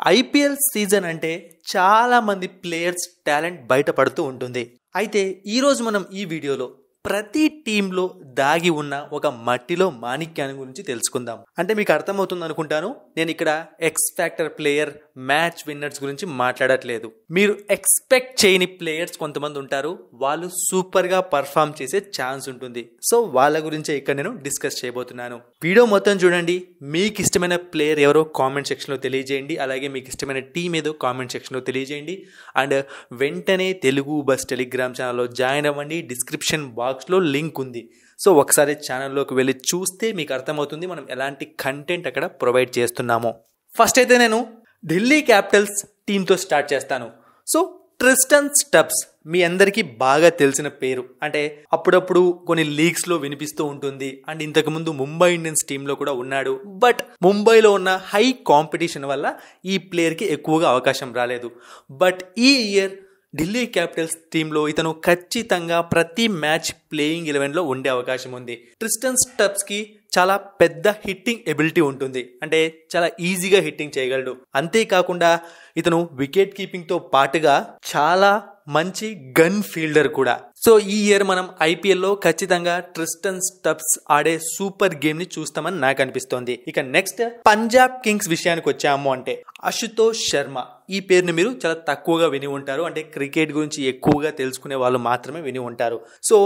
IPL season అంటే చాలా మంది ప్లేయర్స్ టాలెంట్ బయటపడుతూ ఉంటుంది. అయితే ఈరోజు మనం ఈ వీడియోలో ప్రతి టీంలో దాగి ఉన్న ఒక మట్టిలో మాణిక్యాన్ని గురించి తెలుసుకుందాం. అంటే మీకు అర్థమవుతుంది అనుకుంటాను, నేను ఇక్కడ X factor player, match winners గురించి మాట్లాడట్లేదు. మీరు ఎక్స్పెక్ట్ చేయని ప్లేయర్స్ కొంతమంది ఉంటారు, వాళ్ళు సూపర్ గా పర్ఫామ్ చేసే ఛాన్స్ ఉంటుంది. సో వాళ్ళ గురించే ఇక్కడ నేను డిస్కస్ చేయబోతున్నాను. వీడియో మొత్తం చూడండి. మీకు ఇష్టమైన ప్లేయర్ ఎవరో కామెంట్ సెక్షన్ లో తెలియజేయండి. అలాగే మీకు ఇష్టమైన టీం ఏదో కామెంట్ సెక్షన్ లో తెలియజేయండి. అండ్ వెంటనే తెలుగు బస్ టెలిగ్రామ్ ఛానల్లో జాయిన్ అవ్వండి. డిస్క్రిప్షన్ బాక్స్లో లింక్ ఉంది. సో ఒకసారి ఛానల్లోకి వెళ్ళి చూస్తే మీకు అర్థమవుతుంది మనం ఎలాంటి కంటెంట్ అక్కడ ప్రొవైడ్ చేస్తున్నామో. ఫస్ట్ అయితే నేను ఢిల్లీ క్యాపిటల్స్ టీంతో స్టార్ట్ చేస్తాను. సో ట్రిస్టన్ స్టబ్స్ మీ అందరికీ బాగా తెలిసిన పేరు. అంటే అప్పుడప్పుడు కొన్ని లీగ్స్ లో వినిపిస్తూ ఉంటుంది. అండ్ ఇంతకుముందు ముంబై ఇండియన్స్ టీంలో కూడా ఉన్నాడు. బట్ ముంబైలో ఉన్న హై కాంపిటీషన్ వల్ల ఈ ప్లేయర్కి ఎక్కువగా అవకాశం రాలేదు. బట్ ఈ ఇయర్ ఢిల్లీ క్యాపిటల్స్ టీంలో ఇతను ఖచ్చితంగా ప్రతి మ్యాచ్ ప్లేయింగ్ 11లో ఉండే అవకాశం ఉంది. ట్రిస్టన్ స్టబ్స్ కి చాలా పెద్ద హిట్టింగ్ ఎబిలిటీ ఉంటుంది. అంటే చాలా ఈజీగా హిట్టింగ్ చేయగలడు. అంతేకాకుండా ఇతను వికెట్ కీపింగ్ తో పాటుగా చాలా మంచి గన్ ఫీల్డర్ కూడా. సో ఈ ఇయర్ మనం ఐపీఎల్ లో ఖచ్చితంగా ట్రిస్టన్ స్టబ్స్ ఆడే సూపర్ గేమ్ ని చూస్తామని నాకు అనిపిస్తోంది. ఇక నెక్స్ట్ పంజాబ్ కింగ్స్ విషయానికి వచ్చాము అంటే అశుతోష్ శర్మ. ఈ పేరుని మీరు చాలా తక్కువగా విని ఉంటారు. అంటే క్రికెట్ గురించి ఎక్కువగా తెలుసుకునే వాళ్ళు మాత్రమే విని ఉంటారు. సో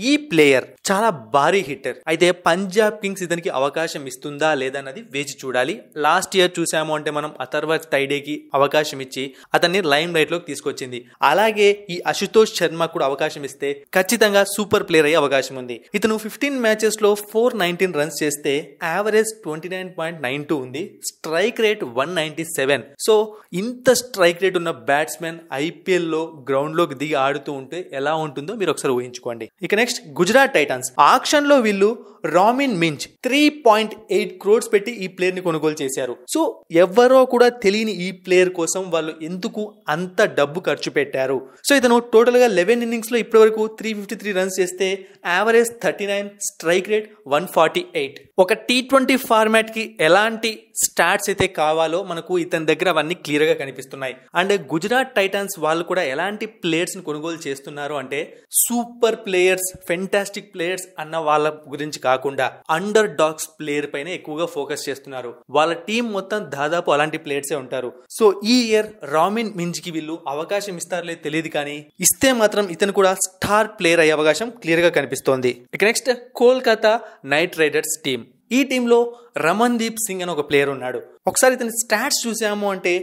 ఈ ప్లేయర్ చాలా భారీ హిట్టర్. అయితే పంజాబ్ కింగ్స్ ఇతనికి అవకాశం ఇస్తుందా లేదా అన్నది వేచి చూడాలి. లాస్ట్ ఇయర్ చూసాము అంటే మనం అథర్వ టైడేకి అవకాశం ఇచ్చి అతన్ని లైమ్ లైట్ లోకి తీసుకొచ్చింది. అలాగే ఈ అశుతోష్ శర్మ కూడా అవకాశం ఇస్తే ఖచ్చితంగా సూపర్ ప్లేయర్ అయ్యే అవకాశం ఉంది. ఇతను 15 మ్యాచెస్ లో 419 రన్స్ చేస్తే యావరేజ్ 29.92 ఉంది. Strike rate 197. సో ఇంత స్ట్రైక్ రేట్ ఉన్న బ్యాట్స్మెన్ ఐపీఎల్ లో గ్రౌండ్ లోకి దిగి ఆడుతూ ఉంటే ఎలా ఉంటుందో మీరు ఒకసారి ఊహించుకోండి. ఇక నెక్స్ట్ గుజరాత్ టైటాన్స్. ఆక్షన్ లో వీళ్ళు రామిన్ మించ్ 3.8 crores పెట్టి ఈ ప్లేయర్ ని కొనుగోలు చేశారు. సో ఎవరో కూడా తెలియని ఈ ప్లేయర్ కోసం వాళ్ళు ఎందుకు అంత డబ్బు ఖర్చు పెట్టారు. సో ఇతను టోటల్ గా 11 ఇన్నింగ్స్ లో ఇప్పటి వరకు 353 రన్స్ చేస్తే యావరేజ్ 39, స్ట్రైక్ రేట్ 148. ఒక T20 ఫార్మాట్ కి ఎలాంటి స్టాట్స్ అయితే కావాలో మనకు ఇతని దగ్గర అవన్నీ క్లియర్ గా కనిపిస్తున్నాయి. అండ్ గుజరాత్ టైటాన్స్ వాళ్ళు కూడా ఎలాంటి ప్లేయర్స్ ని కొనుగోలు చేస్తున్నారు అంటే సూపర్ ప్లేయర్స్, ఫెంటాస్టిక్ ప్లేయర్స్ అన్న వాళ్ళ గురించి కాకుండా అండర్ డాగ్స్ ప్లేయర్ పైన ఎక్కువగా ఫోకస్ చేస్తున్నారు. వాళ్ళ టీం మొత్తం దాదాపు అలాంటి ప్లేయర్సే ఉంటారు. సో ఈ ఇయర్ రామిన్ మించ్ కి వీళ్ళు అవకాశం ఇస్తారో లేదో తెలియదు, కానీ ఇస్తే మాత్రం ఇతను కూడా స్టార్ ప్లేయర్ అయ్యే అవకాశం క్లియర్ గా కనిపిస్తోంది. ఇక next Kolkata night riders team. ఈ టీంలో రమన్ దీప్ సింగ్ అని ఒక ప్లేయర్ ఉన్నాడు. ఒకసారి ఇతని స్టాట్స్ చూసాము అంటే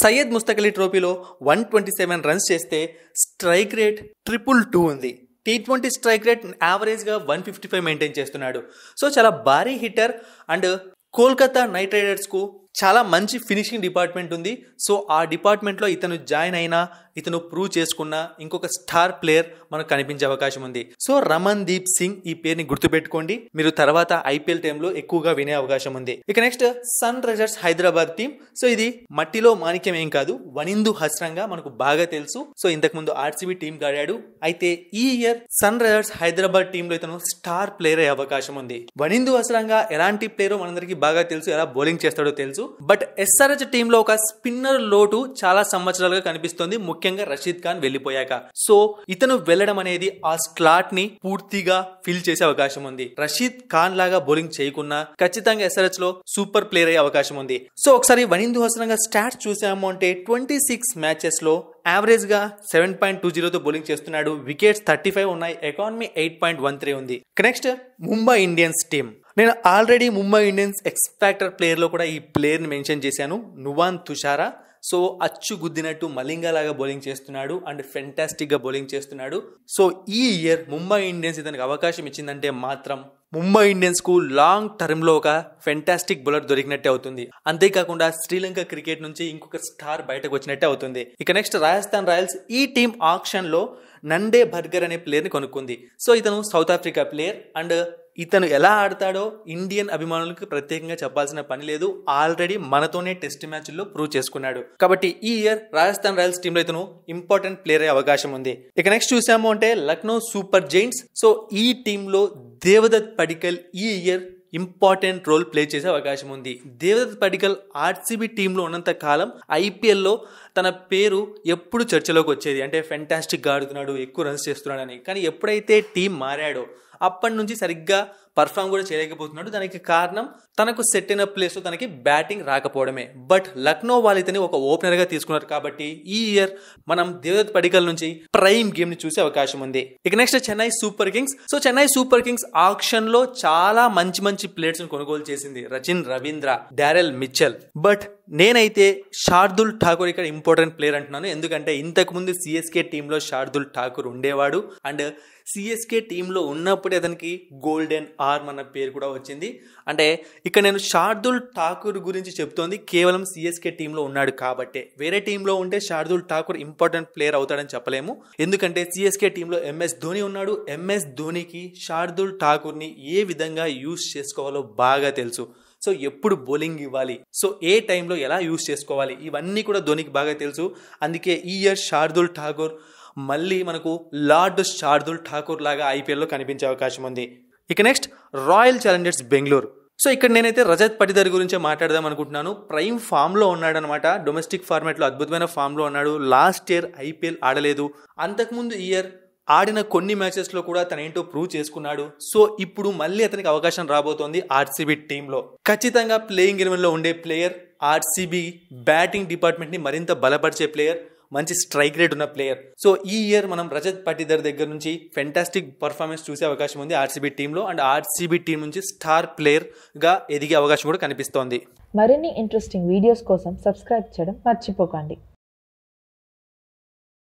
సయ్యద్ ముస్తక్ అలీ ట్రోఫీలో 127 రన్స్ చేస్తే స్ట్రైక్ రేట్ 222 ఉంది. T20 స్ట్రైక్ రేట్ యావరేజ్ గా 155 మెయింటైన్ చేస్తున్నాడు. సో చాలా భారీ hitter. And Kolkata night riders కు చాలా మంచి ఫినిషింగ్ డిపార్ట్మెంట్ ఉంది. సో ఆ డిపార్ట్మెంట్ లో ఇతను జాయిన్ అయినా, ఇతను ప్రూవ్ చేసుకున్న ఇంకొక స్టార్ ప్లేయర్ మనకు కనిపించే అవకాశం ఉంది. సో రమన్ దీప్ సింగ్ ఈ పేరుని గుర్తుపెట్టుకోండి. మీరు తర్వాత ఐపీఎల్ టైంలో ఎక్కువగా వినే అవకాశం ఉంది. ఇక next Sunrisers Hyderabad team. So ఇది మట్టిలో మాణిక్యం ఏం కాదు, వనిందు హస్రంగా మనకు బాగా తెలుసు. సో ఇంతకు ముందు ఆర్సీబీ టీం ఆడాడు. అయితే ఈ ఇయర్ సన్ రైజర్స్ హైదరాబాద్ టీంలో ఇతను స్టార్ ప్లేయర్ అయ్యే అవకాశం ఉంది. వనిందు హస్రంగా ఎలాంటి ప్లేయర్ మనందరికీ బాగా తెలుసు, ఎలా బౌలింగ్ చేస్తాడో తెలుసు. బట్ ఎస్ఆర్హెచ్ టీంలో ఒక స్పిన్నర్ లోటు చాలా సంవత్సరాలుగా కనిపిస్తుంది, ముఖ్యంగా రషీద్ ఖాన్ వెళ్ళిపోయాక. సో ఇతను వెళ్ళడం అనేది ఆ స్లాట్ ని పూర్తిగా ఫిల్ చేసే అవకాశం ఉంది. రషీద్ ఖాన్ లాగా బౌలింగ్ చేయకున్నా ఖచ్చితంగా ఎస్ఆర్హెచ్ లో సూపర్ ప్లేయర్ అయ్యే అవకాశం ఉంది. సో ఒకసారి వనిందు హసరంగా స్టాట్స్ చూసాము అంటే 26 మ్యాచెస్ లో యావరేజ్ గా 7.20తో బౌలింగ్ చేస్తున్నాడు. వికెట్స్ 35 ఉన్నాయి. ఎకానమీ 8.13 ఉంది. Next Mumbai Indians team. నేను already Mumbai Indians X factor player లో కూడా ఈ ప్లేయర్ ని మెన్షన్ చేశాను, నువాన్ తుషారా. సో అచ్చు గుద్దినట్టు మలింగా లాగా బౌలింగ్ చేస్తున్నాడు అండ్ ఫెంటాస్టిక్ గా బౌలింగ్ చేస్తున్నాడు. సో ఈ ఇయర్ ముంబై ఇండియన్స్ ఇతనికి అవకాశం ఇచ్చిందంటే మాత్రం ముంబై ఇండియన్స్ కు లాంగ్ టర్మ్ లో ఒక ఫెంటాస్టిక్ బౌలర్ దొరికినట్టే అవుతుంది. అంతేకాకుండా శ్రీలంక క్రికెట్ నుంచి ఇంకొక స్టార్ బయటకు వచ్చినట్టే అవుతుంది. ఇక నెక్స్ట్ రాజస్థాన్ రాయల్స్. ఈ టీం ఆక్షన్ లో నండే బర్గర్ అనే ప్లేయర్ ని కొనుక్కుంది. సో ఇతను సౌత్ ఆఫ్రికా ప్లేయర్. అండ్ ఇతను ఎలా ఆడతాడో ఇండియన్ అభిమానులకు ప్రత్యేకంగా చెప్పాల్సిన పని లేదు. ఆల్రెడీ మనతోనే టెస్ట్ మ్యాచ్ల్లో ప్రూవ్ చేసుకున్నాడు. కాబట్టి ఈ ఇయర్ రాజస్థాన్ రాయల్స్ టీంలో ఇతను ఇంపార్టెంట్ ప్లేయర్ అయ్యే అవకాశం ఉంది. ఇక నెక్స్ట్ చూసాము అంటే లక్నో సూపర్ జైంట్స్. సో ఈ టీంలో దేవదత్ పడికల్ ఈ ఇయర్ ఇంపార్టెంట్ రోల్ ప్లే చేసే అవకాశం ఉంది. దేవదత్ పడిక్కల్ ఆర్సీబీ టీంలో ఉన్నంత కాలం ఐపీఎల్లో తన పేరు ఎప్పుడు చర్చలోకి వచ్చేది. అంటే ఫెంటాస్టిక్గా ఆడుతున్నాడు, ఎక్కువ రన్స్ చేస్తున్నాడని. కానీ ఎప్పుడైతే టీం మారాడో అప్పటి నుంచి సరిగ్గా పర్ఫామ్ కూడా చేయలేకపోతున్నాడు. దానికి కారణం తనకు సెట్ అయిన ప్లేస్లో తనకి బ్యాటింగ్ రాకపోవడమే. బట్ లక్నో వాళ్ళు ఇతని ఒక ఓపెనర్గా తీసుకున్నారు కాబట్టి ఈ ఇయర్ మనం దేవదత్ పడిక్కల్ నుంచి ప్రైమ్ గేమ్ ని చూసే అవకాశం ఉంది. ఇక next Chennai Super Kings. So Chennai Super Kings auction లో చాలా మంచి ప్లేయర్స్ కొనుగోలు చేసింది. Rachin Ravindra, Daryl Mitchell. But నేనైతే శార్దుల్ ఠాకూర్ ఇక్కడ ఇంపార్టెంట్ ప్లేయర్ అంటున్నాను. ఎందుకంటే ఇంతకు ముందు సిఎస్కే టీంలో శార్దుల్ ఠాకూర్ ఉండేవాడు. అండ్ సిఎస్కే టీంలో ఉన్నప్పుడే అతనికి గోల్డెన్ ఆర్మ్ అన్న పేరు కూడా వచ్చింది. అంటే ఇక్కడ నేను శార్దుల్ ఠాకూర్ గురించి చెప్తోంది కేవలం సిఎస్కే టీంలో ఉన్నాడు కాబట్టే. వేరే టీంలో ఉంటే శార్దుల్ ఠాకూర్ ఇంపార్టెంట్ ప్లేయర్ అవుతాడని చెప్పలేము. ఎందుకంటే సిఎస్కే టీంలో ఎంఎస్ ధోని ఉన్నాడు. ఎంఎస్ ధోనికి శార్దుల్ ఠాకూర్ని ఏ విధంగా యూజ్ చేసుకోవాలో బాగా తెలుసు. సో ఎప్పుడు బౌలింగ్ ఇవ్వాలి, సో ఏ టైంలో ఎలా యూజ్ చేసుకోవాలి, ఇవన్నీ కూడా ధోనికి బాగా తెలుసు. అందుకే ఈ ఇయర్ శార్దుల్ ఠాకూర్ మళ్ళీ మనకు లార్డ్ శార్దుల్ ఠాకూర్ లాగా ఐపీఎల్లో కనిపించే అవకాశం ఉంది. ఇక next royal Challengers Bengaluru. So ఇక్కడ నేనైతే రజత్ పటిదార్ గురించే మాట్లాడదాం అనుకుంటున్నాను. ప్రైమ్ ఫామ్లో ఉన్నాడు అనమాట. డొమెస్టిక్ ఫార్మాట్లో అద్భుతమైన ఫామ్లో ఉన్నాడు. లాస్ట్ ఇయర్ ఐపీఎల్ ఆడలేదు. అంతకుముందు ఇయర్ ఆడిన కొన్ని మ్యాచెస్లో కూడా తన ఏంటో ప్రూవ్ చేసుకున్నాడు. సో ఇప్పుడు మళ్ళీ అతనికి అవకాశం రాబోతోంది ఆర్సీబీ టీంలో. ఖచ్చితంగా ప్లేయింగ్ 11లో ఉండే ప్లేయర్, ఆర్సీబీ బ్యాటింగ్ డిపార్ట్మెంట్ని మరింత బలపరిచే ప్లేయర్, మంచి స్ట్రైక్ రేట్ ఉన్న ప్లేయర్. సో ఈ ఇయర్ మనం రజత్ పటిదార్ దగ్గర నుంచి ఫెంటాస్టిక్ పర్ఫార్మెన్స్ చూసే అవకాశం ఉంది ఆర్సీబీ టీంలో. అండ్ ఆర్సీబీ టీం నుంచి స్టార్ ప్లేయర్ గా ఎదిగే అవకాశం కూడా కనిపిస్తోంది. మరిన్ని ఇంట్రెస్టింగ్ వీడియోస్ కోసం సబ్స్క్రైబ్ చేయడం మర్చిపోకండి.